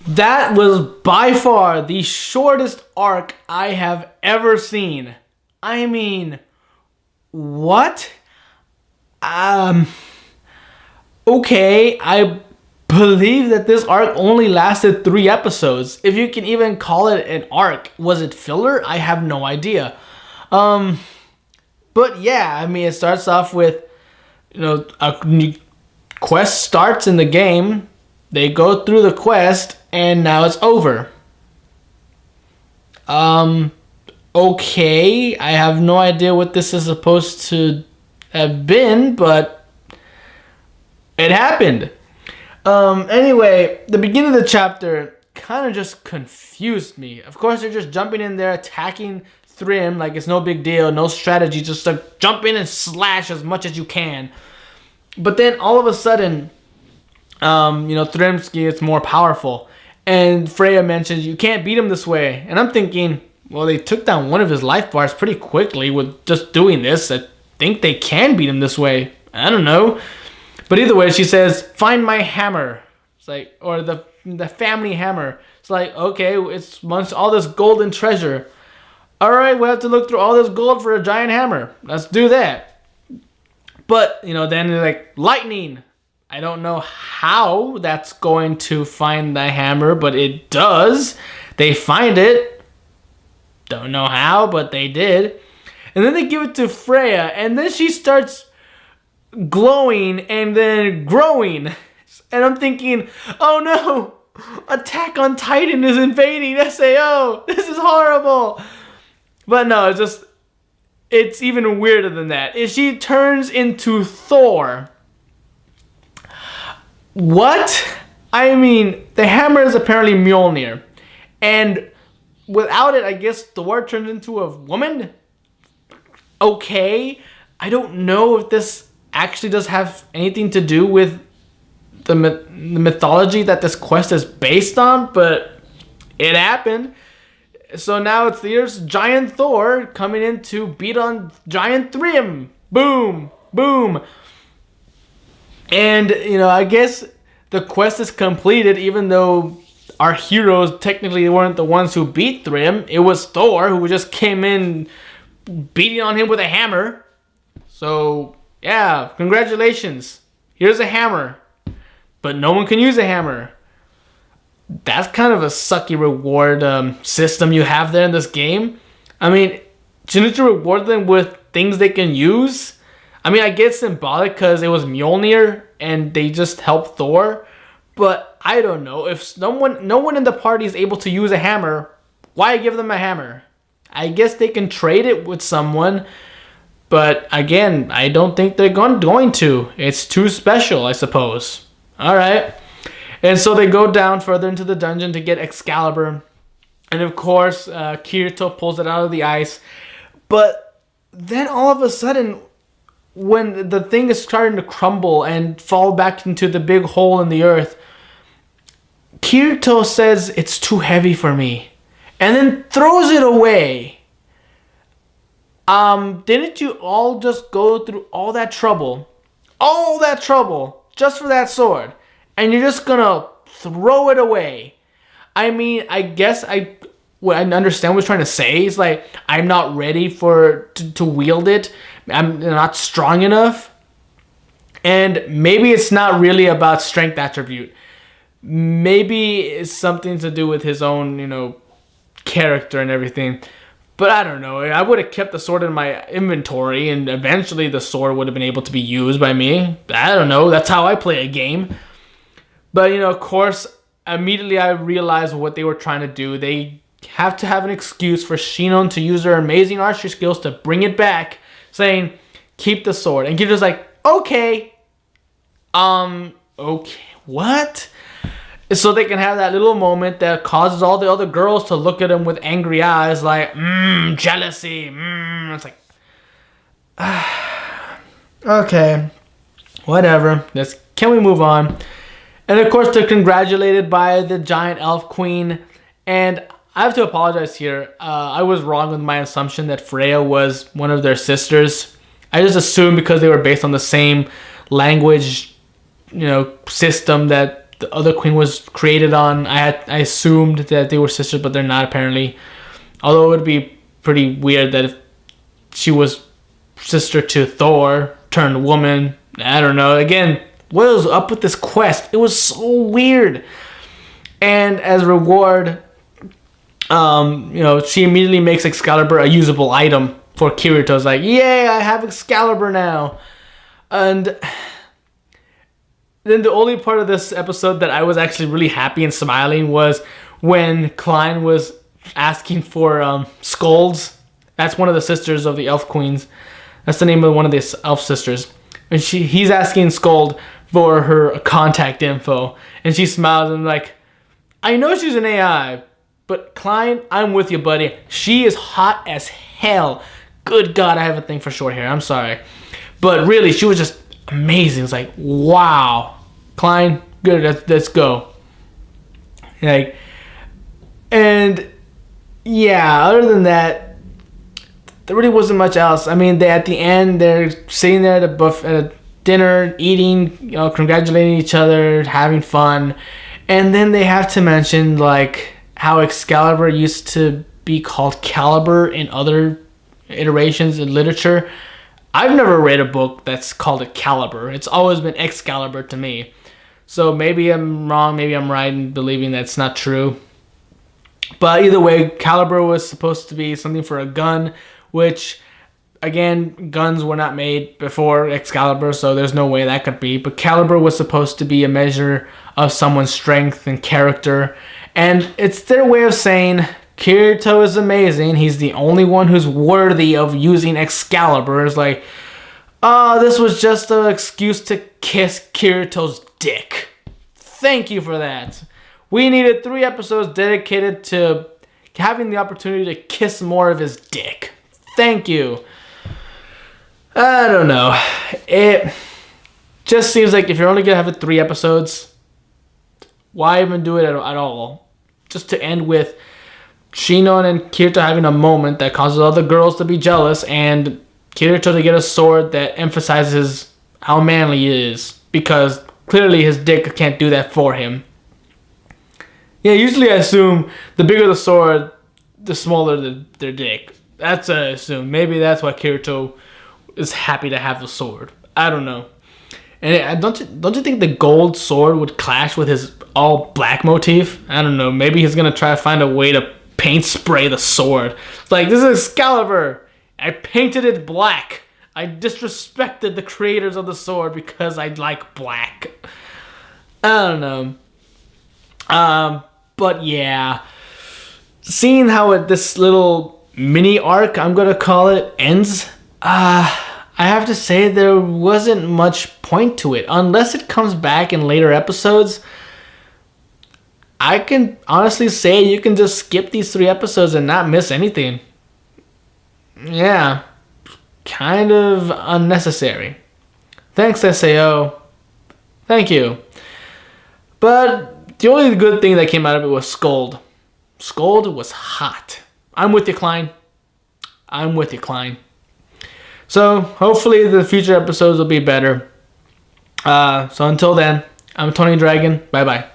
That was by far the shortest arc I have ever seen. I mean, what? Okay, I believe that this arc only lasted 3 episodes. If you can even call it an arc. Was it filler? I have no idea. But yeah, I mean, it starts off with, a new quest starts in the game. They go through the quest, and now it's over. Okay, I have no idea what this is supposed to have been, but it happened. Anyway, the beginning of the chapter kind of just confused me. Of course, they're just jumping in there, attacking Thrym like it's no big deal, no strategy, just to jump in and slash as much as you can. But then all of a sudden, Thrym gets more powerful. And Freya mentions, you can't beat him this way. And I'm thinking, well, they took down one of his life bars pretty quickly with just doing this. I think they can beat him this way. I don't know. But either way, she says, find my hammer. It's like, or the family hammer. It's like, okay, it's amongst all this golden treasure. All right, we have to look through all this gold for a giant hammer. Let's do that. But, then they're like, lightning. I don't know how that's going to find the hammer, but it does. They find it. Don't know how, but they did. And then they give it to Freya, and then she starts glowing and then growing. And I'm thinking, oh no, Attack on Titan is invading SAO. This is horrible. But no, it's even weirder than that. She turns into Thor. What? I mean, the hammer is apparently Mjolnir. And without it, I guess Thor turns into a woman? Okay. I don't know if this actually does have anything to do with the mythology that this quest is based on, but it happened. So now here's Giant Thor coming in to beat on Giant Thrym. Boom, boom. And, I guess the quest is completed, even though our heroes technically weren't the ones who beat Thrym. It was Thor who just came in beating on him with a hammer. So, yeah, congratulations. Here's a hammer. But no one can use a hammer. That's kind of a sucky reward system you have there in this game. I mean, shouldn't you reward them with things they can use? I mean, I get symbolic because it was Mjolnir and they just helped Thor. But I don't know. If no one in the party is able to use a hammer, why give them a hammer? I guess they can trade it with someone. But again, I don't think they're going to. It's too special, I suppose. All right. And so they go down further into the dungeon to get Excalibur. And of course, Kirito pulls it out of the ice. But then all of a sudden, when the thing is starting to crumble and fall back into the big hole in the earth, Kirito says it's too heavy for me. And then throws it away. Didn't you all just go through all that trouble? Just for that sword. And you're just gonna throw it away. I mean, I guess I understand what he's trying to say. It's like, I'm not ready to wield it. I'm not strong enough. And maybe it's not really about strength attribute. Maybe it's something to do with his own, character and everything. But I don't know. I would have kept the sword in my inventory, and eventually the sword would have been able to be used by me. I don't know. That's how I play a game. But, of course, immediately I realized what they were trying to do. They have to have an excuse for Shinon to use her amazing archery skills to bring it back, saying, keep the sword. And Kirito's like, okay. Okay, what? So they can have that little moment that causes all the other girls to look at him with angry eyes, like, jealousy. It's like, okay, whatever. Can we move on? And of course, they're congratulated by the giant elf queen. And I have to apologize here. I was wrong with my assumption that Freya was one of their sisters. I just assumed because they were based on the same language, system, that the other queen was created on. I assumed that they were sisters, but they're not apparently. Although it would be pretty weird that if she was sister to Thor turned woman. I don't know. Again, what was up with this quest? It was so weird. And as a reward, she immediately makes Excalibur a usable item for Kirito. It's like, yay, I have Excalibur now. And then the only part of this episode that I was actually really happy and smiling was when Klein was asking for scolds. That's one of the sisters of the elf queens. That's the name of one of the elf sisters. And he's asking Scold for her contact info. And she smiles and like, I know she's an AI, but Klein, I'm with you, buddy. She is hot as hell. Good God, I have a thing for short hair. I'm sorry. But really, she was just amazing. It's like, wow. Klein, good, let's go. Like, and yeah, other than that, there really wasn't much else. I mean, at the end, they're sitting there at a dinner, eating, congratulating each other, having fun. And then they have to mention, like, how Excalibur used to be called Caliber in other iterations in literature. I've never read a book that's called it Caliber. It's always been Excalibur to me. So maybe I'm wrong, maybe I'm right in believing that's not true. But either way, Caliber was supposed to be something for a gun, which, again, guns were not made before Excalibur, so there's no way that could be. But Caliber was supposed to be a measure of someone's strength and character. And it's their way of saying, Kirito is amazing. He's the only one who's worthy of using Excalibur. It's like, this was just an excuse to kiss Kirito's dick. Thank you for that. We needed 3 episodes dedicated to having the opportunity to kiss more of his dick. Thank you. I don't know. It just seems like if you're only going to have 3 episodes, why even do it at all? Just to end with Shinon and Kirito having a moment that causes other girls to be jealous and Kirito to get a sword that emphasizes how manly he is, because clearly his dick can't do that for him. Yeah, usually I assume the bigger the sword, the smaller their dick. That's what I assume. Maybe that's why Kirito is happy to have the sword. I don't know. And don't you think the gold sword would clash with his all black motif? I don't know. Maybe he's gonna try to find a way to paint spray the sword. It's like, this is Excalibur. I painted it black. I disrespected the creators of the sword because I like black. I don't know. But yeah, seeing how this little mini arc, I'm gonna call it, ends. I have to say there wasn't much point to it. Unless it comes back in later episodes, I can honestly say you can just skip these 3 episodes and not miss anything. Yeah, kind of unnecessary. Thanks, SAO. Thank you. But the only good thing that came out of it was Scold. Scold was hot. I'm with you, Klein. I'm with you, Klein. So hopefully the future episodes will be better. So until then, I'm Tony Dragon. Bye bye.